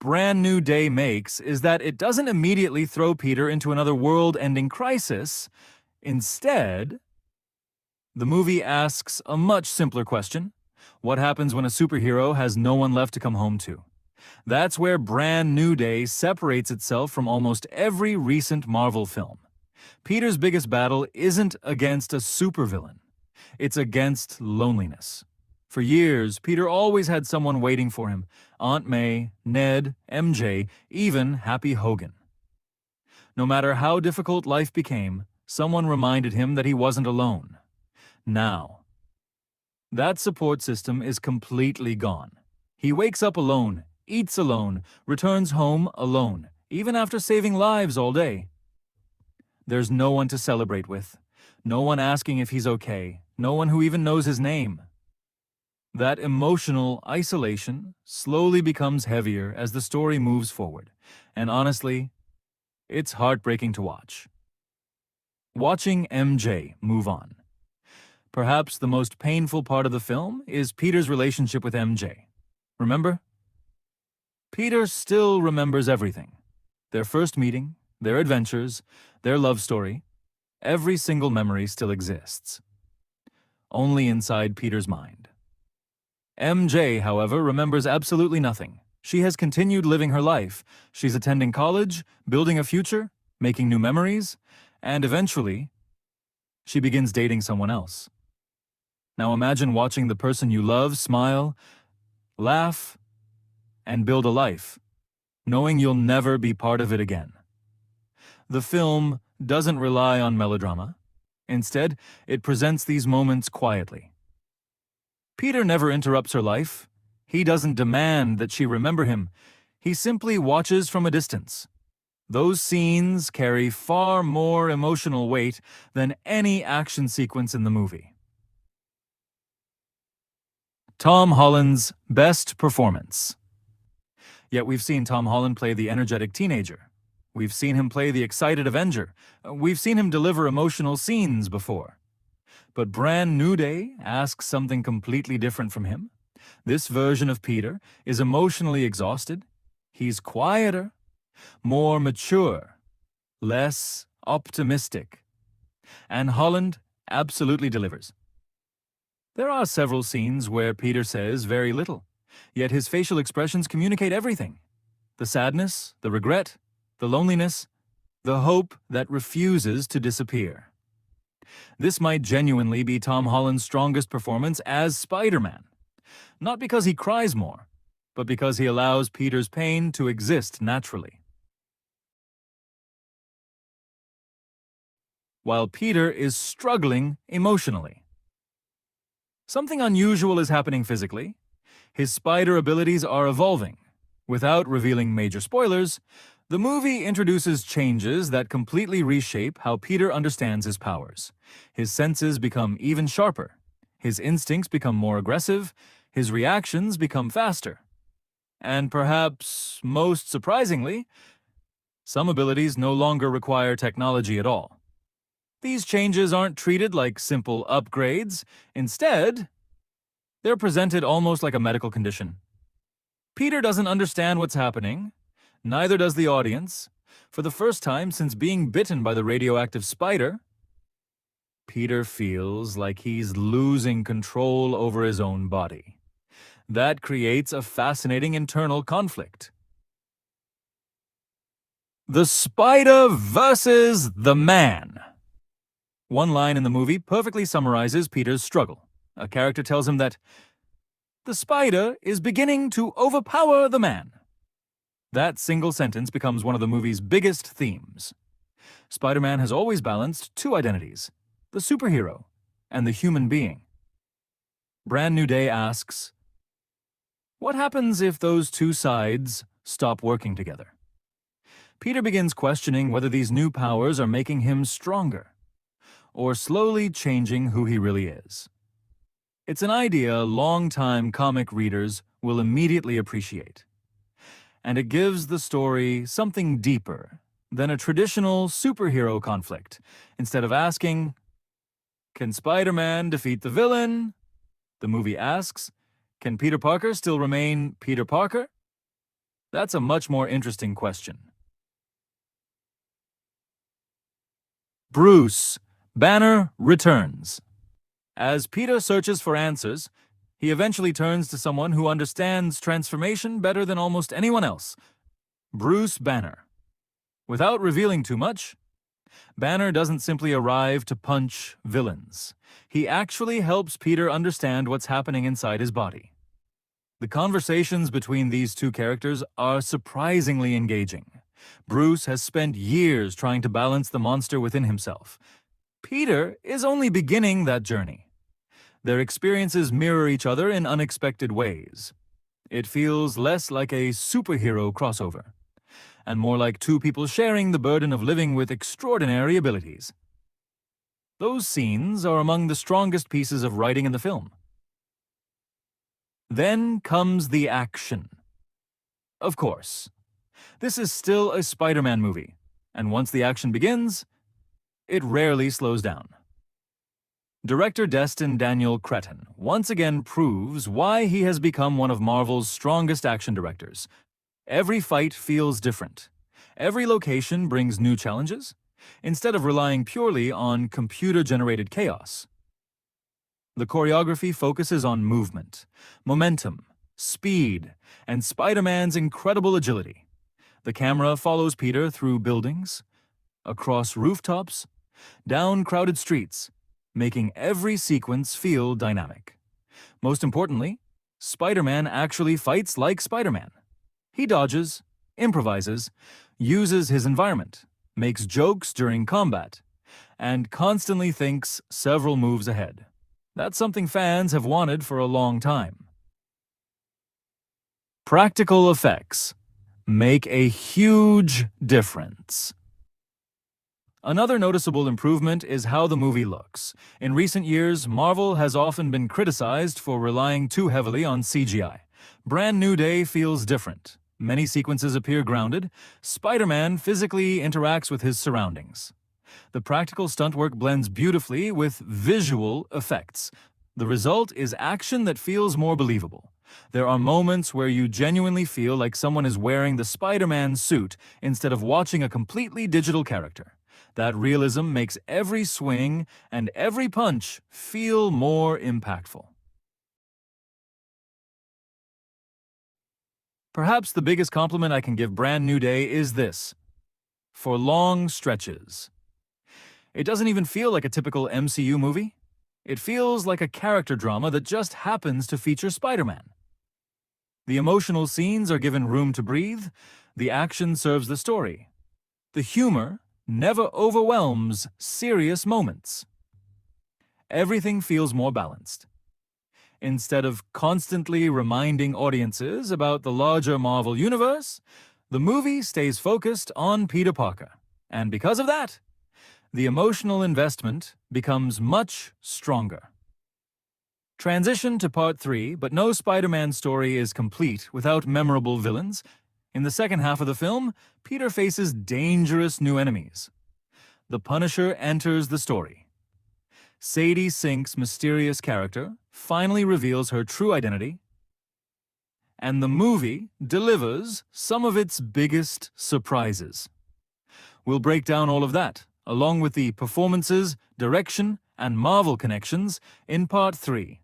Brand New Day makes is that it doesn't immediately throw Peter into another world-ending crisis. Instead, the movie asks a much simpler question. What happens when a superhero has no one left to come home to? That's where Brand New Day separates itself from almost every recent Marvel film. Peter's biggest battle isn't against a supervillain. It's against loneliness. For years, Peter always had someone waiting for him. Aunt May, Ned, MJ, even Happy Hogan. No matter how difficult life became, someone reminded him that he wasn't alone. Now, that support system is completely gone. He wakes up alone, eats alone, returns home alone, even after saving lives all day. There's no one to celebrate with, no one asking if he's okay, no one who even knows his name. That emotional isolation slowly becomes heavier as the story moves forward, and honestly, it's heartbreaking to watch. Watching MJ move on. Perhaps the most painful part of the film is Peter's relationship with MJ. Remember? Peter still remembers everything. Their first meeting, their adventures, their love story. Every single memory still exists. Only inside Peter's mind. MJ, however, remembers absolutely nothing. She has continued living her life. She's attending college, building a future, making new memories, and eventually, she begins dating someone else. Now imagine watching the person you love smile, laugh, and build a life, knowing you'll never be part of it again. The film doesn't rely on melodrama. Instead, it presents these moments quietly. Peter never interrupts her life. He doesn't demand that she remember him. He simply watches from a distance. Those scenes carry far more emotional weight than any action sequence in the movie. Tom Holland's best performance. Yet we've seen Tom Holland play the energetic teenager. We've seen him play the excited Avenger. We've seen him deliver emotional scenes before. But Brand New Day asks something completely different from him. This version of Peter is emotionally exhausted. He's quieter, more mature, less optimistic. And Holland absolutely delivers. There are several scenes where Peter says very little, yet his facial expressions communicate everything. The sadness, the regret, the loneliness, the hope that refuses to disappear. This might genuinely be Tom Holland's strongest performance as Spider-Man. Not because he cries more, but because he allows Peter's pain to exist naturally. While Peter is struggling emotionally. Something unusual is happening physically. His spider abilities are evolving. Without revealing major spoilers, the movie introduces changes that completely reshape how Peter understands his powers. His senses become even sharper. His instincts become more aggressive. His reactions become faster. And perhaps most surprisingly, some abilities no longer require technology at all. These changes aren't treated like simple upgrades. Instead, they're presented almost like a medical condition. Peter doesn't understand what's happening. Neither does the audience. For the first time since being bitten by the radioactive spider, Peter feels like he's losing control over his own body. That creates a fascinating internal conflict. The spider versus the man. One line in the movie perfectly summarizes Peter's struggle. A character tells him that the spider is beginning to overpower the man. That single sentence becomes one of the movie's biggest themes. Spider-Man has always balanced two identities, the superhero and the human being. Brand New Day asks, what happens if those two sides stop working together? Peter begins questioning whether these new powers are making him stronger, or slowly changing who he really is. It's an idea long-time comic readers will immediately appreciate. And it gives the story something deeper than a traditional superhero conflict. Instead of asking, can Spider-Man defeat the villain? The movie asks, can Peter Parker still remain Peter Parker? That's a much more interesting question. Bruce Banner returns. As Peter searches for answers, he eventually turns to someone who understands transformation better than almost anyone else, Bruce Banner. Without revealing too much, Banner doesn't simply arrive to punch villains. He actually helps Peter understand what's happening inside his body. The conversations between these two characters are surprisingly engaging. Bruce has spent years trying to balance the monster within himself. Peter is only beginning that journey. Their experiences mirror each other in unexpected ways. It feels less like a superhero crossover, and more like two people sharing the burden of living with extraordinary abilities. Those scenes are among the strongest pieces of writing in the film. Then comes the action. Of course, this is still a Spider-Man movie, and once the action begins, it rarely slows down. Director Destin Daniel Cretton once again proves why he has become one of Marvel's strongest action directors. Every fight feels different. Every location brings new challenges, instead of relying purely on computer-generated chaos. The choreography focuses on movement, momentum, speed, and Spider-Man's incredible agility. The camera follows Peter through buildings, across rooftops, down crowded streets, making every sequence feel dynamic. Most importantly, Spider-Man actually fights like Spider-Man. He dodges, improvises, uses his environment, makes jokes during combat, and constantly thinks several moves ahead. That's something fans have wanted for a long time. Practical effects make a huge difference. Another noticeable improvement is how the movie looks. In recent years, Marvel has often been criticized for relying too heavily on CGI. Brand New Day feels different. Many sequences appear grounded. Spider-Man physically interacts with his surroundings. The practical stunt work blends beautifully with visual effects. The result is action that feels more believable. There are moments where you genuinely feel like someone is wearing the Spider-Man suit instead of watching a completely digital character. That realism makes every swing and every punch feel more impactful. Perhaps the biggest compliment I can give Brand New Day is this: for long stretches. It doesn't even feel like a typical MCU movie. It feels like a character drama that just happens to feature Spider-Man. The emotional scenes are given room to breathe. The action serves the story. The humor never overwhelms serious moments. Everything feels more balanced. Instead of constantly reminding audiences about the larger Marvel universe, the movie stays focused on Peter Parker. And because of that, the emotional investment becomes much stronger. Transition to part 3, but no Spider-Man story is complete without memorable villains. In the second half of the film, Peter faces dangerous new enemies. The Punisher enters the story. Sadie Sink's mysterious character finally reveals her true identity, and the movie delivers some of its biggest surprises. We'll break down all of that, along with the performances, direction, and Marvel connections in part 3.